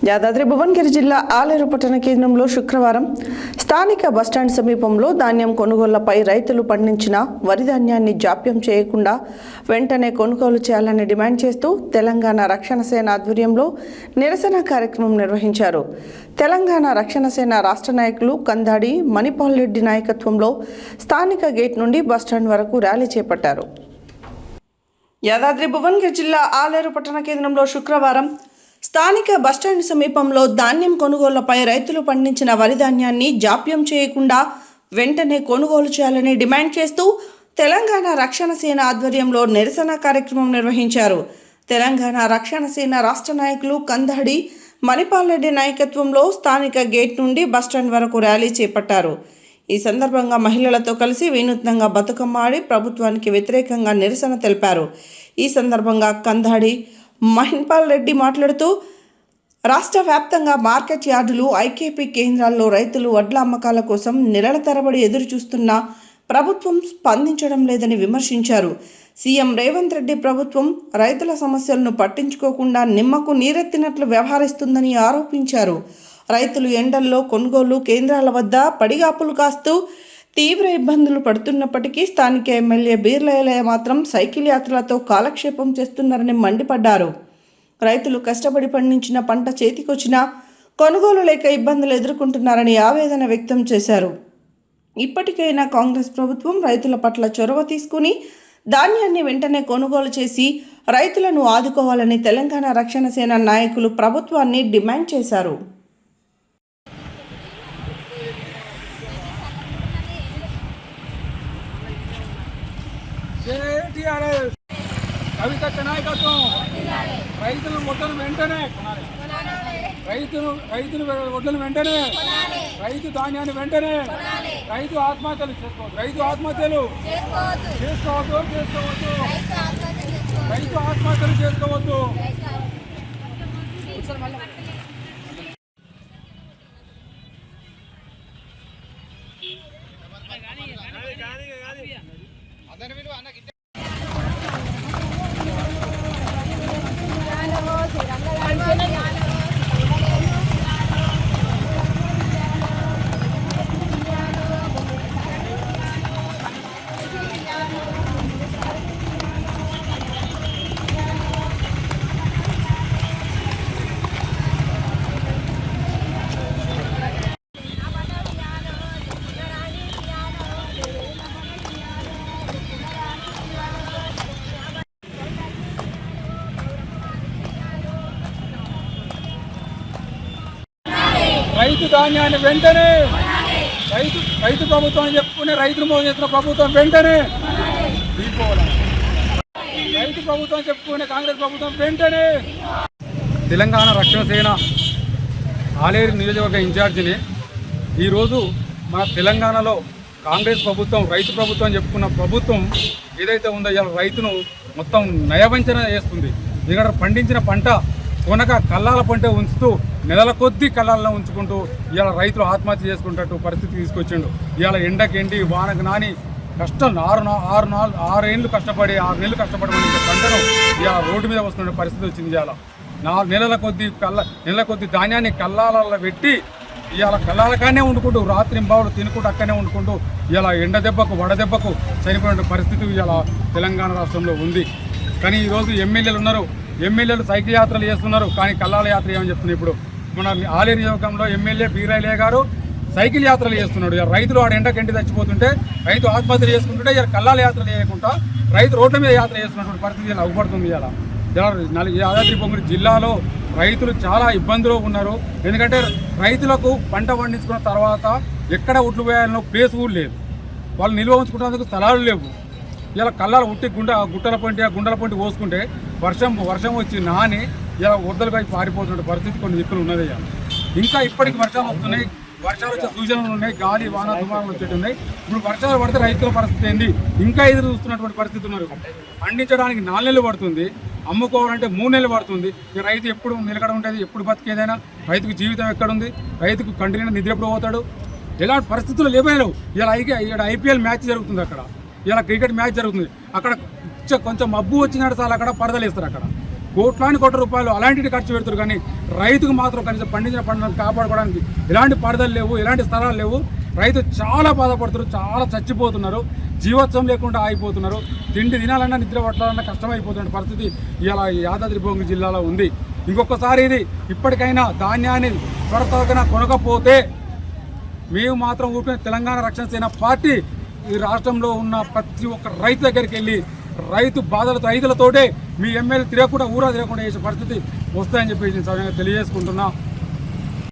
యాదాద్రి భువనగిరి జిల్లా ఆలేరు పట్టణ కేంద్రంలో శుక్రవారం స్థానిక బస్టాండ్ సమీపంలో ధాన్యం కొనుగోళ్లపై రైతులు పండించిన వరి ధాన్యాన్ని జాప్యం చేయకుండా వెంటనే కొనుగోలు చేయాలని డిమాండ్ చేస్తూ తెలంగాణ రక్షణ సేన ఆధ్వర్యంలో నిరసన కార్యక్రమం నిర్వహించారు. తెలంగాణ రక్షణ సేన రాష్ట్ర నాయకులు కందాడి మణిపాల్ రెడ్డి నాయకత్వంలో స్థానిక గేట్ నుండి బస్టాండ్ వరకు ర్యాలీ చేపట్టారు. యాదాద్రి భువనగిరి జిల్లా ఆలేరు పట్టణ కేంద్రంలో శుక్రవారం స్థానిక బస్టాండ్ సమీపంలో ధాన్యం కొనుగోళ్లపై రైతులు పండించిన వరి ధాన్యాన్ని జాప్యం చేయకుండా వెంటనే కొనుగోలు చేయాలని డిమాండ్ చేస్తూ తెలంగాణ రక్షణ సేన ఆధ్వర్యంలో నిరసన కార్యక్రమం నిర్వహించారు. తెలంగాణ రక్షణ సేన రాష్ట్ర నాయకులు కందాడి మణిపాల్ రెడ్డి నాయకత్వంలో స్థానిక గేట్ నుండి బస్టాండ్ వరకు ర్యాలీ చేపట్టారు. ఈ సందర్భంగా మహిళలతో కలిసి వినూత్నంగా బతుకమ్మ ఆడి ప్రభుత్వానికి వ్యతిరేకంగా నిరసన తెలిపారు. ఈ సందర్భంగా కందాడి మణిపాల్ రెడ్డి మాట్లాడుతూ రాష్ట్ర వ్యాప్తంగా మార్కెట్ యార్డులు, ఐకేపీ కేంద్రాల్లో రైతులు వడ్ల అమ్మకాల కోసం నెలల తరబడి ఎదురు చూస్తున్నా ప్రభుత్వం స్పందించడం లేదని విమర్శించారు. సీఎం రేవంత్ రెడ్డి ప్రభుత్వం రైతుల సమస్యలను పట్టించుకోకుండా నిమ్మకు నీరెత్తినట్లు వ్యవహరిస్తుందని ఆరోపించారు. రైతులు ఎండల్లో కొనుగోలు కేంద్రాల వద్ద పడిగాపులు కాస్తూ తీవ్ర ఇబ్బందులు పడుతున్నప్పటికీ స్థానిక ఎమ్మెల్యే బీర్లయ్య మాత్రం సైకిల్ యాత్రలతో కాలక్షేపం చేస్తున్నారని మండిపడ్డారు. రైతులు కష్టపడి పండించిన పంట చేతికొచ్చినా కొనుగోలు లేక ఇబ్బందులు ఎదుర్కొంటున్నారని ఆవేదన వ్యక్తం చేశారు. ఇప్పటికైనా కాంగ్రెస్ ప్రభుత్వం రైతుల పట్ల చొరవ తీసుకుని ధాన్యాన్ని వెంటనే కొనుగోలు చేసి రైతులను ఆదుకోవాలని తెలంగాణ రక్షణ సేన నాయకులు ప్రభుత్వాన్ని డిమాండ్ చేశారు. కవిత నాయకత్వం రైతులు వడ్లను వెంటనే వడ్లను వెంటనే రైతు ధాన్యాన్ని వెంటనే రైతు ఆత్మహత్యలు చేసుకోవద్దు రైతు ఆత్మహత్యలు చేసుకోవద్దు. రైతు ధాన్యాన్ని వెంటనే రైతు ప్రభుత్వం చెప్పుకునే రైతులు మోసం చేస్తున్న ప్రభుత్వం వెంటనే రైతు ప్రభుత్వం చెప్పుకునే కాంగ్రెస్ ప్రభుత్వం వెంటనే. తెలంగాణ రక్షణ సేన ఆలేరు నియోజకవర్గ ఇన్ఛార్జిని ఈరోజు మన తెలంగాణలో కాంగ్రెస్ ప్రభుత్వం రైతు ప్రభుత్వం చెప్పుకున్న ప్రభుత్వం ఏదైతే ఉందో ఇలా రైతును మొత్తం నయవంచన చేస్తుంది. ఎందుకంటే పండించిన పంట కొనక కల్లాల పంట ఉంచుతూ నెలల కొద్దీ కళ్ళల్లో ఉంచుకుంటూ ఇవాళ రైతులు ఆత్మహత్య చేసుకునేటట్టు పరిస్థితి తీసుకొచ్చిండు. ఇవాళ ఎండకెండి వానకు నాని కష్టం 6 ఏళ్ళు కష్టపడి 6 నెలలు కష్టపడి పంటను ఇవాళ రోడ్డు మీద వస్తున్న పరిస్థితి వచ్చింది. ఇవాళ 4 నెలల కొద్ది ధాన్యాన్ని కల్లాలలో పెట్టి ఇవాళ కల్లాలకానే వండుకుంటూ రాత్రింబావులు తినుకుంటూ అక్కడనే వండుకుంటూ ఇవాళ ఎండ దెబ్బకు వడదెబ్బకు చనిపోయిన పరిస్థితి ఇవాళ తెలంగాణ రాష్ట్రంలో ఉంది. కానీ ఈరోజు ఎమ్మెల్యేలు సైకిల్ యాత్రలు చేస్తున్నారు, కానీ కల్లాల యాత్ర ఏమని చెప్తున్నారు. ఇప్పుడు మన ఆలేరు నియోజకవర్గంలో ఎమ్మెల్యే బీర్లయ్య గారు సైకిల్ యాత్రలు చేస్తున్నాడు. ఇలా రైతులు ఆడ ఎండకెంటి చచ్చిపోతుంటే రైతు ఆత్మహత్యలు చేసుకుంటుంటే ఇలా కల్లాల యాత్రలు చేయకుండా రైతు రోడ్ల మీద యాత్ర చేస్తున్నటువంటి పరిస్థితి ఇలా అవ్వబడుతుంది. ఇలా యాదాద్రి భువనగిరి జిల్లాలో రైతులు చాలా ఇబ్బందులు ఉన్నారు. ఎందుకంటే రైతులకు పంట పండించుకున్న తర్వాత ఎక్కడ ఒడ్లు వేయాలనో ప్లేస్ కూడా లేదు, వాళ్ళు నిల్వ ఉంచుకునేందుకు స్థలాలు లేవు. ఇలా కళ్ళాలు ఉట్టి గుండల పొంటి పోసుకుంటే వర్షం వచ్చి నాని ఇలా వద్దలుగా పారిపోతున్న పరిస్థితి కొన్ని దిక్కులు ఉన్నది. ఇంకా ఇప్పటికి వర్షాలు వస్తున్నాయి, వర్షాలు వచ్చే సూచనలు ఉన్నాయి, గాలి వాన దుమారాలు వచ్చేటి ఉన్నాయి. ఇప్పుడు వర్షాలు పడితే రైతుల పరిస్థితి ఏంటి, ఇంకా ఎదురు చూస్తున్నటువంటి పరిస్థితి ఉన్నారు. పండించడానికి 4 నెలలు పడుతుంది, అమ్ముకోవాలంటే 3 నెలలు పడుతుంది. రైతు ఎప్పుడు నిలకడ ఉంటుంది, ఎప్పుడు బతికేదైనా రైతుకు జీవితం ఎక్కడుంది, రైతుకు కంటిన్యూ నిద్ర ఎప్పుడు పోతాడు, ఎలాంటి పరిస్థితులు లేవలేవు. ఇలా ఐపీఎల్ మ్యాచ్ జరుగుతుంది, అక్కడ ఇలా క్రికెట్ మ్యాచ్ జరుగుతుంది, అక్కడ కొంచెం మబ్బు వచ్చినట్టు చాలా అక్కడ పరదలు వేస్తారు. అక్కడ కోట్ల రూపాయలు అలాంటివి ఖర్చు పెడతారు, కానీ రైతుకు మాత్రం కనీసం పండించిన పంటలను కాపాడుకోవడానికి ఎలాంటి పరదలు లేవు, ఎలాంటి స్థలాలు లేవు. రైతు చాలా బాధపడుతున్నారు, చాలా చచ్చిపోతున్నారు, జీవోత్సవం లేకుండా ఆగిపోతున్నారు. తిండి తినాలన్నా నిద్ర పట్టాలన్నా కష్టమైపోతున్న పరిస్థితి ఇలా యాదాద్రి భువనగిరి జిల్లాలో ఉంది. ఇంకొకసారి ఇది ఇప్పటికైనా ధాన్యాన్ని త్వరగా కొనకపోతే మేము మాత్రం ఊపిన తెలంగాణ రక్షణ సేన పార్టీ ఈ రాష్ట్రంలో ఉన్న ప్రతి ఒక్క రైతు దగ్గరికి వెళ్ళి రైతు బాధలతో రైతులతోటే మీ ఎమ్మెల్యే తిరగకుండా ఊరా తిరగకుండా చేసే పరిస్థితి వస్తాయని చెప్పి నేను తెలియజేసుకుంటున్నా.